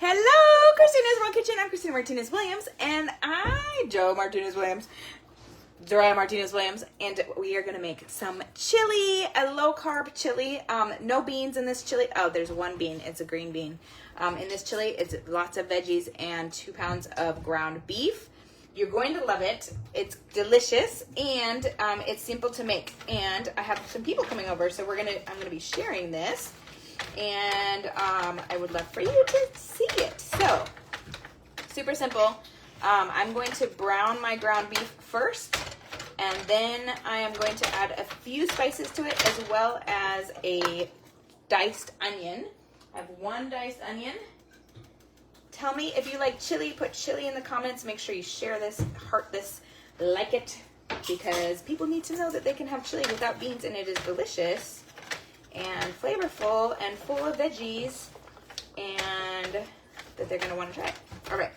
Hello, Christina's World Kitchen. I'm Christina Martinez-Williams, and Joe Martinez-Williams, Dorian Martinez-Williams, and we are going to make some chili, a low-carb chili. No beans in this chili. Oh, there's one bean. It's a green bean. In this chili, it's lots of veggies and 2 pounds of ground beef. You're going to love it. It's delicious, and it's simple to make. And I have some people coming over, so I'm gonna be sharing this. And I would love for you to see it. So, super simple. I'm going to brown my ground beef first, and then I am going to add a few spices to it, as well as a diced onion. I have 1 diced onion. Tell me if you like chili. Put chili in the comments. Make sure you share this, heart this, like it, because people need to know that they can have chili without beans, and it is delicious and flavorful and full of veggies, and that they're going to want to try. All right.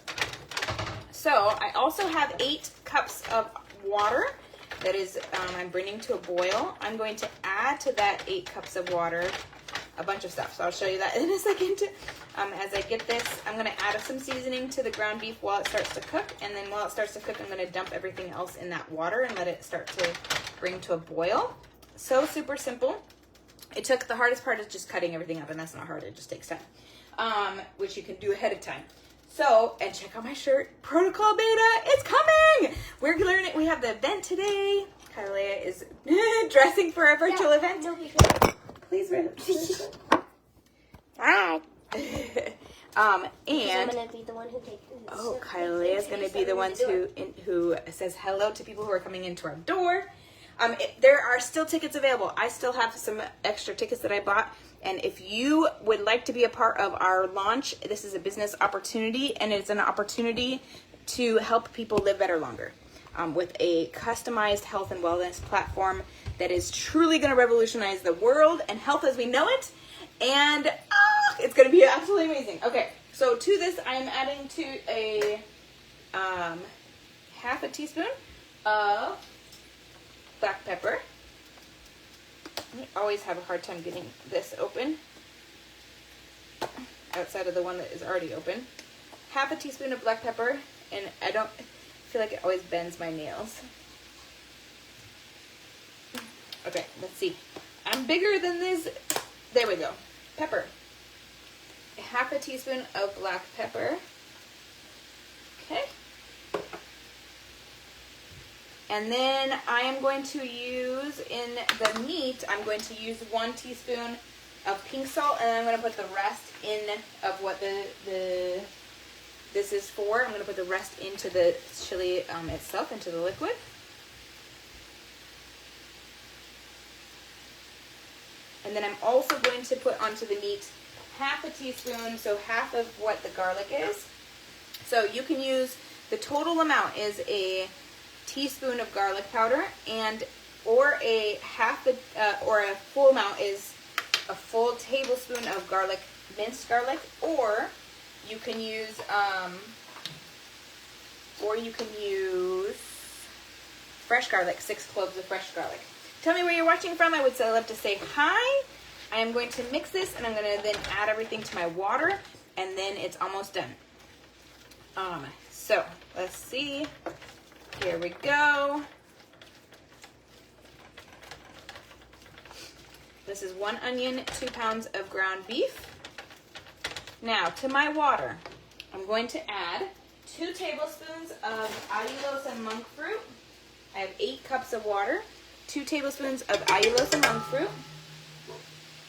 So I also have 8 cups of water that is I'm bringing to a boil. I'm going to add to that 8 cups of water a bunch of stuff. So I'll show you that in a second. As I get this, I'm going to add some seasoning to the ground beef while it starts to cook. And then while it starts to cook, I'm going to dump everything else in that water and let it start to bring to a boil. So super simple. The hardest part is just cutting everything up, and that's not hard. It just takes time, which you can do ahead of time. So, and check out my shirt, Protocol Beta, it's coming! We're learning, we have the event today. Kylia is dressing for a virtual event. No, Please, Hi. and I'm gonna be the one who takes it. oh, Kylia is going to be the ones who says hello to people who are coming into our door. There are still tickets available. I still have some extra tickets that I bought. And if you would like to be a part of our launch, this is a business opportunity, and it's an opportunity to help people live better longer with a customized health and wellness platform that is truly going to revolutionize the world and health as we know it. And it's going to be absolutely amazing. Okay, so to this, I'm adding to a half a teaspoon of black pepper. I always have a hard time getting this open outside of the one that is already open. Half a teaspoon of black pepper, and I feel like it always bends my nails. Okay, let's see. I'm bigger than this. There we go. Pepper. Half a teaspoon of black pepper. Okay. And then I am going to use, in the meat, I'm going to use 1 teaspoon of pink salt, and then I'm going to put the rest in of what this is for. I'm going to put the rest into the chili itself, into the liquid. And then I'm also going to put onto the meat half a teaspoon, so half of what the garlic is. So you can use, the total amount is a teaspoon of garlic powder, or a full amount is a full tablespoon of garlic, minced garlic, or you can use fresh garlic, 6 cloves of fresh garlic. Tell me where you're watching from. I would love to say hi. I am going to mix this, and I'm going to then add everything to my water, and then it's almost done. So let's see. Here we go. This is 1 onion, 2 pounds of ground beef. Now, to my water, I'm going to add 2 tablespoons of allulose and monk fruit. I have 8 cups of water. 2 tablespoons of allulose and monk fruit.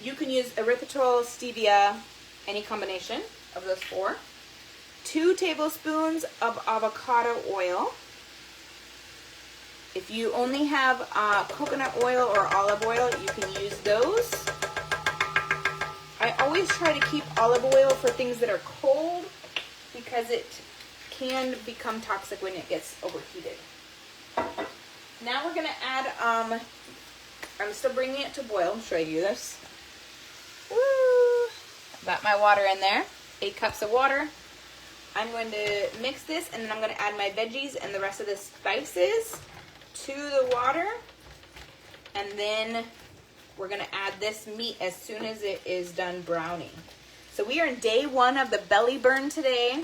You can use erythritol, stevia, any combination of those 4. 2 tablespoons of avocado oil. If you only have coconut oil or olive oil, you can use those. I always try to keep olive oil for things that are cold because it can become toxic when it gets overheated. Now we're going to add, I'm still bringing it to boil. I'll show you this. Woo! Got my water in there, 8 cups of water. I'm going to mix this, and then I'm going to add my veggies and the rest of the spices to the water, and then we're going to add this meat as soon as it is done browning. So we are in day 1 of the belly burn today.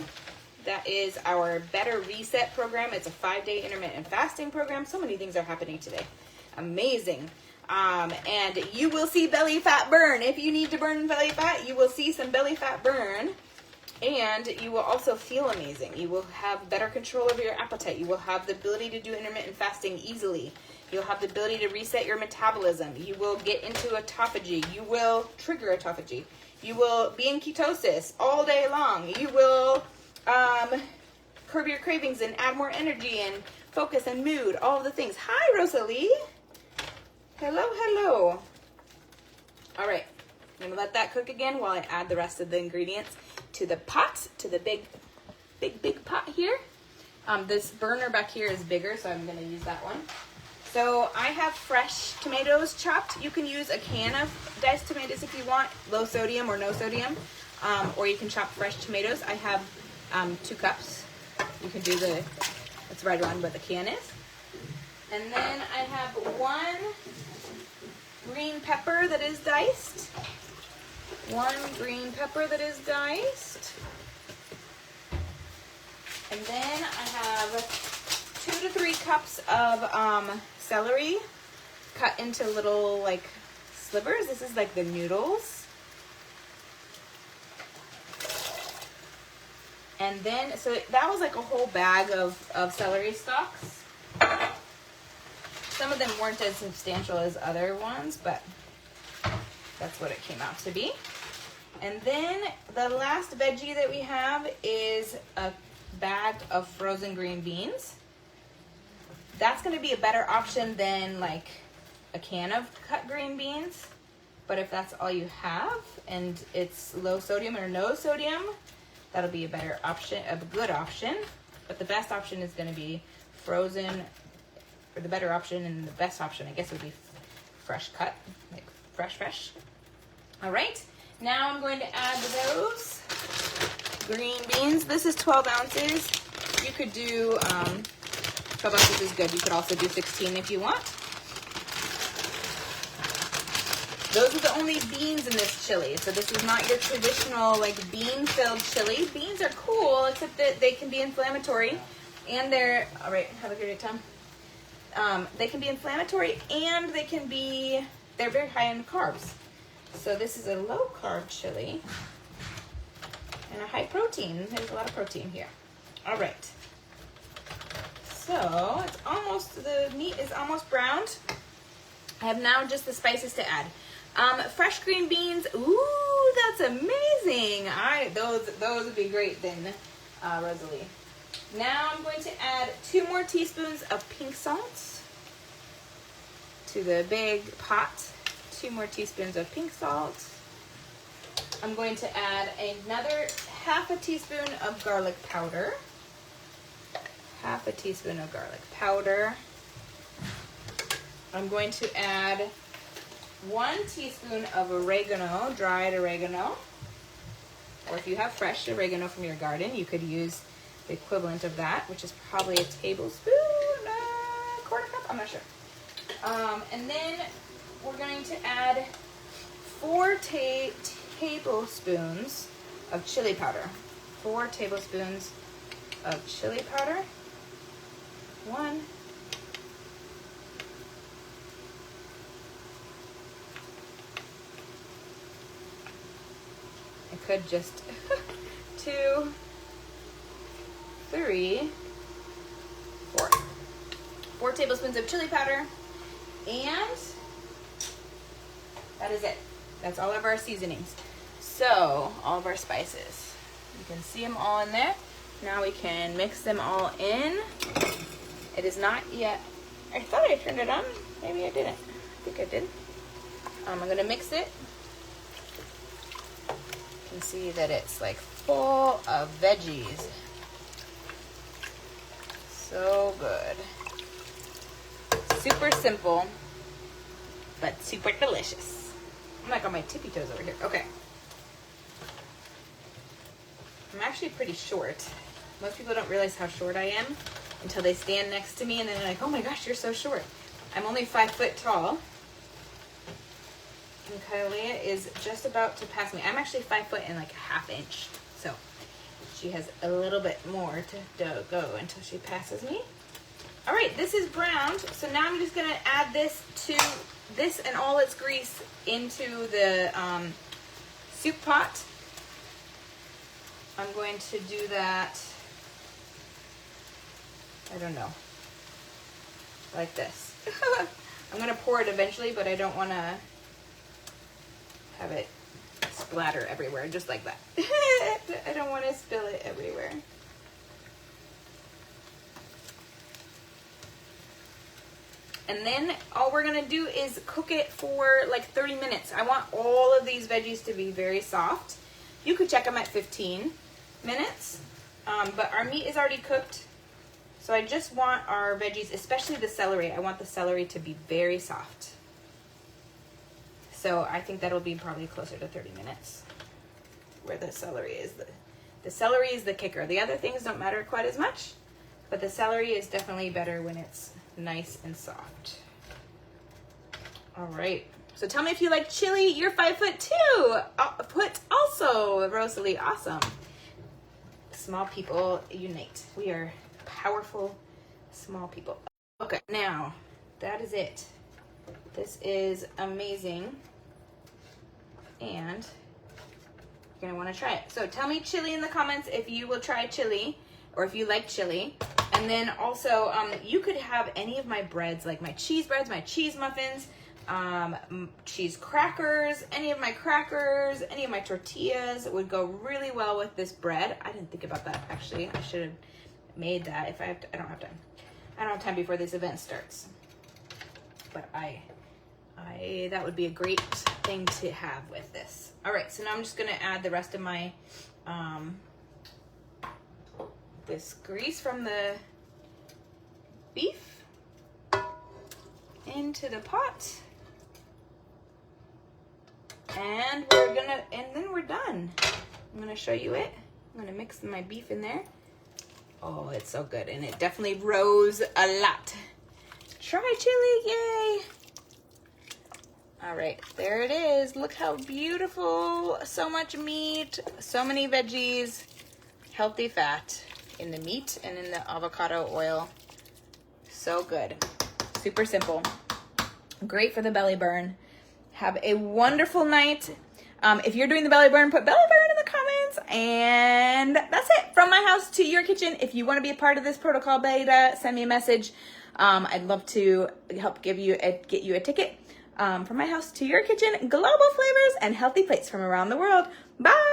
That is our Better Reset program. It's a 5-day intermittent fasting program. So many things are happening today. Amazing. And you will see belly fat burn. If you need to burn belly fat, you will see some belly fat burn. And you will also feel amazing. You will have better control over your appetite. You will have the ability to do intermittent fasting easily. You'll have the ability to reset your metabolism. You will get into autophagy. You will trigger autophagy. You will be in ketosis all day long. You will curb your cravings and add more energy and focus and mood. All of the things. Hi, Rosalie. Hello, hello. All right. I'm going to let that cook again while I add the rest of the ingredients to the pot, to the big pot here. This burner back here is bigger, so I'm going to use that one. So I have fresh tomatoes chopped. You can use a can of diced tomatoes if you want, low sodium or no sodium, or you can chop fresh tomatoes. I have 2 cups. You can do that's right around what the can is. And then I have 1 green pepper that is diced. 1 green pepper that is diced. And then I have 2 to 3 cups of celery cut into little like slivers. This is like the noodles. And then, so that was like a whole bag of celery stalks. Some of them weren't as substantial as other ones, but that's what it came out to be. And then the last veggie that we have is a bag of frozen green beans. That's going to be a better option than like a can of cut green beans. But if that's all you have and it's low sodium or no sodium, that'll be a better option, a good option. But the best option is going to be frozen, or the better option, and the best option, I guess, would be fresh cut, like fresh. All right. Now I'm going to add those green beans. This is 12 ounces. You could do, 12 ounces is good. You could also do 16 if you want. Those are the only beans in this chili. So this is not your traditional like bean-filled chili. Beans are cool, except that they can be inflammatory. And they're, all right, have a great time. They can be inflammatory and they're very high in carbs. So this is a low carb chili and a high protein. There's a lot of protein here. All right. So the meat is almost browned. I have now just the spices to add. Fresh green beans. Ooh, that's amazing. Those would be great then, Rosalie. Now I'm going to add 2 more teaspoons of pink salt to the big pot. 2 more teaspoons of pink salt. I'm going to add another half a teaspoon of garlic powder. Half a teaspoon of garlic powder. I'm going to add 1 teaspoon of oregano, dried oregano. Or if you have fresh oregano from your garden, you could use the equivalent of that, which is probably a tablespoon, quarter cup, I'm not sure. And then we're going to add 4 tablespoons of chili powder. 4 tablespoons of chili powder. 1. I could just 2, 3, 4. 4 tablespoons of chili powder, and that is it. That's all of our seasonings. So, all of our spices. You can see them all in there. Now we can mix them all in. It is not yet, I thought I turned it on. Maybe I didn't. I think I did. I'm going to mix it. You can see that it's like full of veggies. So good. Super simple, but super delicious. I'm like on my tippy toes over here. Okay. I'm actually pretty short. Most people don't realize how short I am until they stand next to me and then they're like, oh my gosh, you're so short. I'm only 5 foot tall. And Kalia is just about to pass me. I'm actually 5 foot and like a half inch. So she has a little bit more to go until she passes me. All right, this is browned. So now I'm just gonna add this and all its grease into the soup pot. I'm going to do that, I don't know, like this. I'm gonna pour it eventually, but I don't wanna have it splatter everywhere, just like that. I don't wanna spill it everywhere. And then all we're gonna do is cook it for like 30 minutes. I want all of these veggies to be very soft. You could check them at 15 minutes, but our meat is already cooked. So I just want our veggies, especially the celery, I want the celery to be very soft. So I think that'll be probably closer to 30 minutes where the celery is. The celery is the kicker. The other things don't matter quite as much, but the celery is definitely better when it's nice and soft. All right. So tell me if you like chili. You're 5 foot too. Put also, Rosalie, awesome. Small people unite. We are powerful, small people. Okay, now that is it. This is amazing. And you're gonna wanna try it. So tell me chili in the comments if you will try chili or if you like chili. And then also, you could have any of my breads, like my cheese breads, my cheese muffins, cheese crackers, any of my crackers, any of my tortillas would go really well with this bread. I didn't think about that actually. I should have made that. If I have to, I don't have time. I don't have time before this event starts. But that would be a great thing to have with this. All right, so now I'm just gonna add the rest of my this grease from the beef into the pot. And then we're done. I'm gonna show you it. I'm gonna mix my beef in there. Oh, it's so good, and it definitely rose a lot. Try chili, yay! All right, there it is. Look how beautiful. So much meat, so many veggies, healthy fat in the meat and in the avocado oil. So good. Super simple. Great for the belly burn. Have a wonderful night. If you're doing the belly burn, put belly burn in the comments. And that's it. From my house to your kitchen. If you want to be a part of this protocol beta, send me a message. I'd love to help get you a ticket. From my house to your kitchen, global flavors and healthy plates from around the world. Bye.